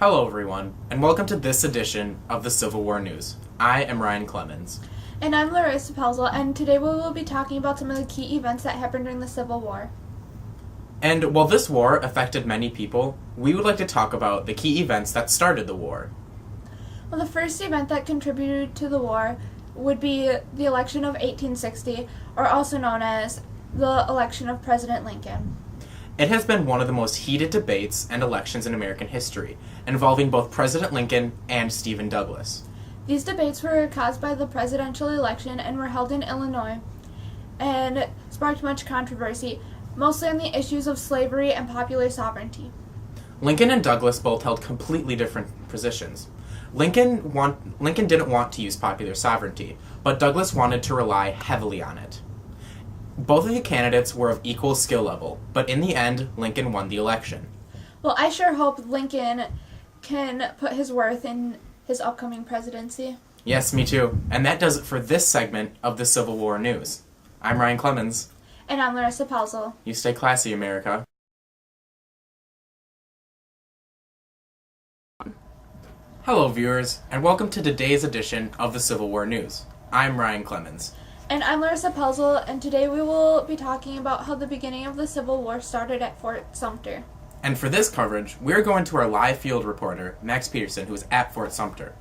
Hello, everyone, and welcome to this edition of the Civil War News. I am Ryan Clemens. And I'm Larissa Pelzel, and today we will be talking about some of the key events that happened during the Civil War. And while this war affected many people, we would like to talk about the key events that started the war. Well, the first event that contributed to the war would be the election of 1860, or also known as the election of President Lincoln. It has been one of the most heated debates and elections in American history, involving both President Lincoln and Stephen Douglas. These debates were caused by the presidential election and were held in Illinois and sparked much controversy, mostly on the issues of slavery and popular sovereignty. Lincoln and Douglas both held completely different positions. Lincoln didn't want to use popular sovereignty, but Douglas wanted to rely heavily on it. Both of the candidates were of equal skill level, but in the end, Lincoln won the election. Well, I sure hope Lincoln can put his worth in his upcoming presidency. Yes, me too. And that does it for this segment of the Civil War News. I'm Ryan Clemens. And I'm Larissa Pelzel. You stay classy, America. Hello, viewers, and welcome to today's edition of the Civil War News. I'm Ryan Clemens. And I'm Larissa Pelzel, and today we will be talking about how the beginning of the Civil War started at Fort Sumter. And for this coverage, we're going to our live field reporter, Max Peterson, who is at Fort Sumter.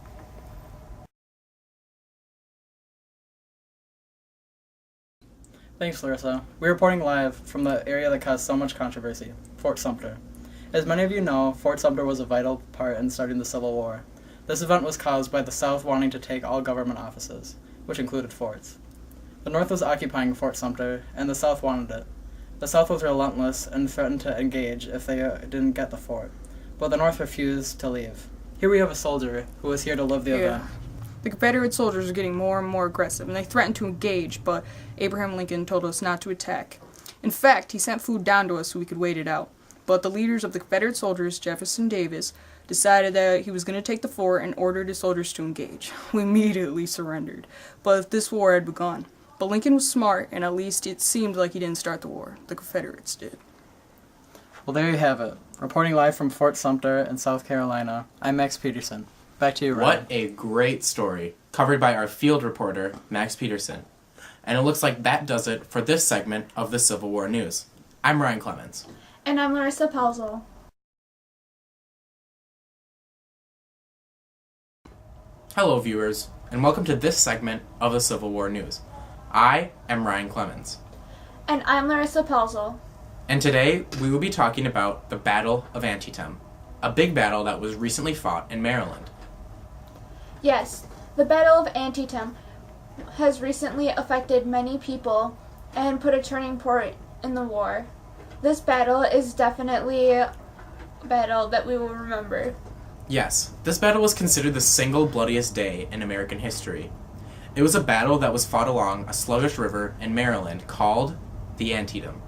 Thanks, Larissa. We're reporting live from the area that caused so much controversy, Fort Sumter. As many of you know, Fort Sumter was a vital part in starting the Civil War. This event was caused by the South wanting to take all government offices, which included forts. The North was occupying Fort Sumter, and the South wanted it. The South was relentless and threatened to engage if they didn't get the fort, but the North refused to leave. Here we have a soldier who was here to live the event. The Confederate soldiers were getting more and more aggressive, and they threatened to engage, but Abraham Lincoln told us not to attack. In fact, he sent food down to us so we could wait it out. But the leaders of the Confederate soldiers, Jefferson Davis, decided that he was going to take the fort and ordered his soldiers to engage. We immediately surrendered, but this war had begun. But Lincoln was smart, and at least it seemed like he didn't start the war. The Confederates did. Well, there you have it. Reporting live from Fort Sumter in South Carolina, I'm Max Peterson. Back to you, Ryan. What a great story, covered by our field reporter, Max Peterson. And it looks like that does it for this segment of the Civil War News. I'm Ryan Clemens. And I'm Larissa Pelzel. Hello, viewers, and welcome to this segment of the Civil War News. I am Ryan Clemens. And I'm Larissa Pelzel. And today, we will be talking about the Battle of Antietam, a big battle that was recently fought in Maryland. Yes, the Battle of Antietam has recently affected many people and put a turning point in the war. This battle is definitely a battle that we will remember. Yes, this battle was considered the single bloodiest day in American history. It was a battle that was fought along a sluggish river in Maryland called the Antietam.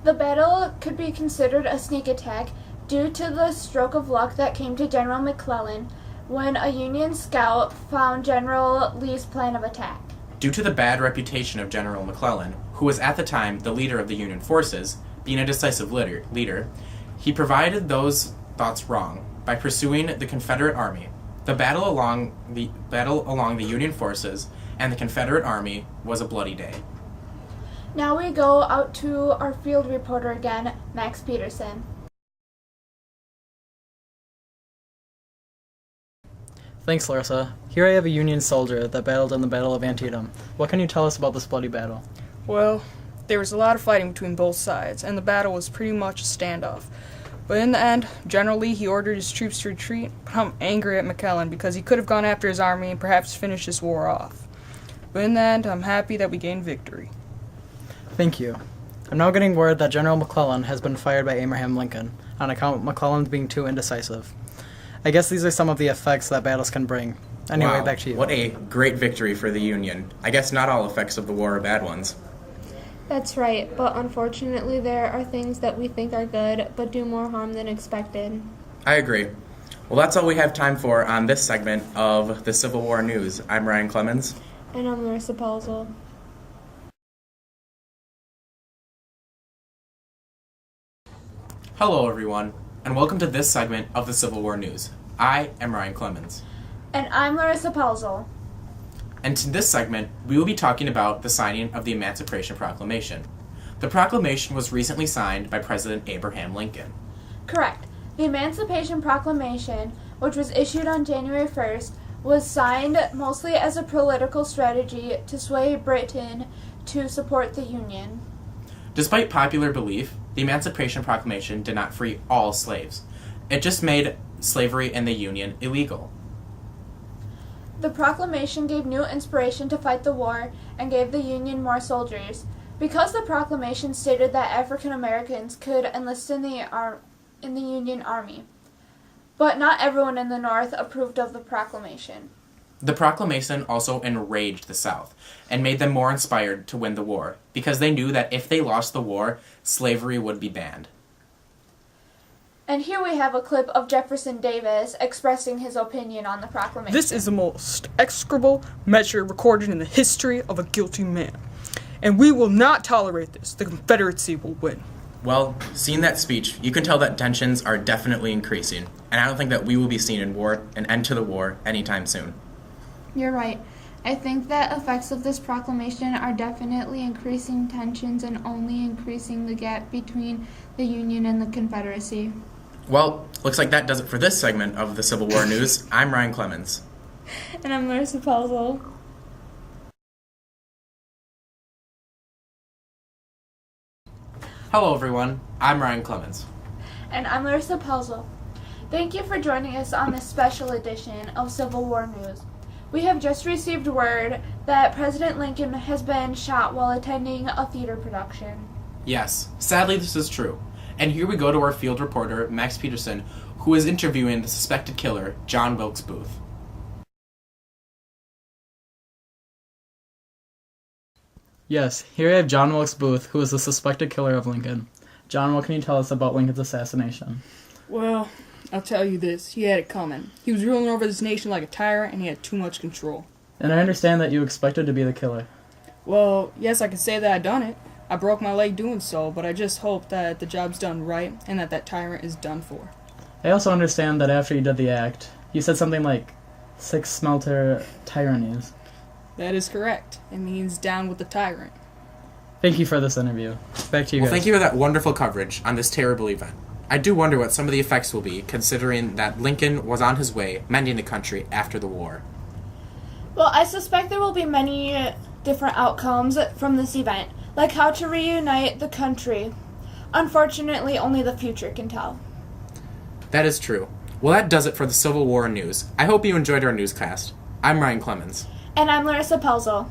The battle could be considered a sneak attack due to the stroke of luck that came to General McClellan when a Union scout found General Lee's plan of attack. Due to the bad reputation of General McClellan, who was at the time the leader of the Union forces, being a decisive leader, he provided those thoughts wrong by pursuing the Confederate Army. The battle along the Union forces and the Confederate Army was a bloody day. Now we go out to our field reporter again, Max Peterson. Thanks, Larissa. Here I have a Union soldier that battled in the Battle of Antietam. What can you tell us about this bloody battle? Well, there was a lot of fighting between both sides, and the battle was pretty much a standoff. But in the end, General Lee, he ordered his troops to retreat, but I'm angry at McClellan because he could have gone after his army and perhaps finished this war off. But in the end, I'm happy that we gained victory. Thank you. I'm now getting word that General McClellan has been fired by Abraham Lincoln on account of McClellan's being too indecisive. I guess these are some of the effects that battles can bring. Anyway, Wow, back to you. What a great victory for the Union. I guess not all effects of the war are bad ones. That's right, but unfortunately there are things that we think are good but do more harm than expected. I agree. Well, that's all we have time for on this segment of the Civil War News. I'm Ryan Clemens. And I'm Larissa Pelzel. Hello, everyone, and welcome to this segment of the Civil War News. I am Ryan Clemens. And I'm Larissa Pelzel. And in this segment, we will be talking about the signing of the Emancipation Proclamation. The proclamation was recently signed by President Abraham Lincoln. Correct. The Emancipation Proclamation, which was issued on January 1st, was signed mostly as a political strategy to sway Britain to support the Union. Despite popular belief, the Emancipation Proclamation did not free all slaves. It just made slavery in the Union illegal. The proclamation gave new inspiration to fight the war and gave the Union more soldiers. Because the proclamation stated that African Americans could enlist in the Union Army. But not everyone in the North approved of the proclamation. The proclamation also enraged the South and made them more inspired to win the war because they knew that if they lost the war, slavery would be banned. And here we have a clip of Jefferson Davis expressing his opinion on the proclamation. This is the most execrable measure recorded in the history of a guilty man. And we will not tolerate this. The Confederacy will win. Well, seeing that speech, you can tell that tensions are definitely increasing, and I don't think that we will be seeing an end to the war anytime soon. You're right. I think that effects of this proclamation are definitely increasing tensions and only increasing the gap between the Union and the Confederacy. Well, looks like that does it for this segment of the Civil War News. I'm Ryan Clemens. And I'm Larissa Pelzel. Hello everyone, I'm Ryan Clemens. And I'm Larissa Pelzel. Thank you for joining us on this special edition of Civil War News. We have just received word that President Lincoln has been shot while attending a theater production. Yes, sadly this is true. And here we go to our field reporter, Max Peterson, who is interviewing the suspected killer, John Wilkes Booth. Yes, here we have John Wilkes Booth, who is the suspected killer of Lincoln. John, what can you tell us about Lincoln's assassination? Well, I'll tell you this. He had it coming. He was ruling over this nation like a tyrant, and he had too much control. And I understand that you expected to be the killer. Well, yes, I can say that I done it. I broke my leg doing so, but I just hope that the job's done right and that tyrant is done for. I also understand that after you did the act, you said something like 6 smelter tyrannies. That is correct. It means down with the tyrant. Thank you for this interview. Back to you guys. Well, thank you for that wonderful coverage on this terrible event. I do wonder what some of the effects will be, considering that Lincoln was on his way mending the country after the war. Well, I suspect there will be many different outcomes from this event, like how to reunite the country. Unfortunately, only the future can tell. That is true. Well, that does it for the Civil War News. I hope you enjoyed our newscast. I'm Ryan Clemens. And I'm Larissa Pelzel.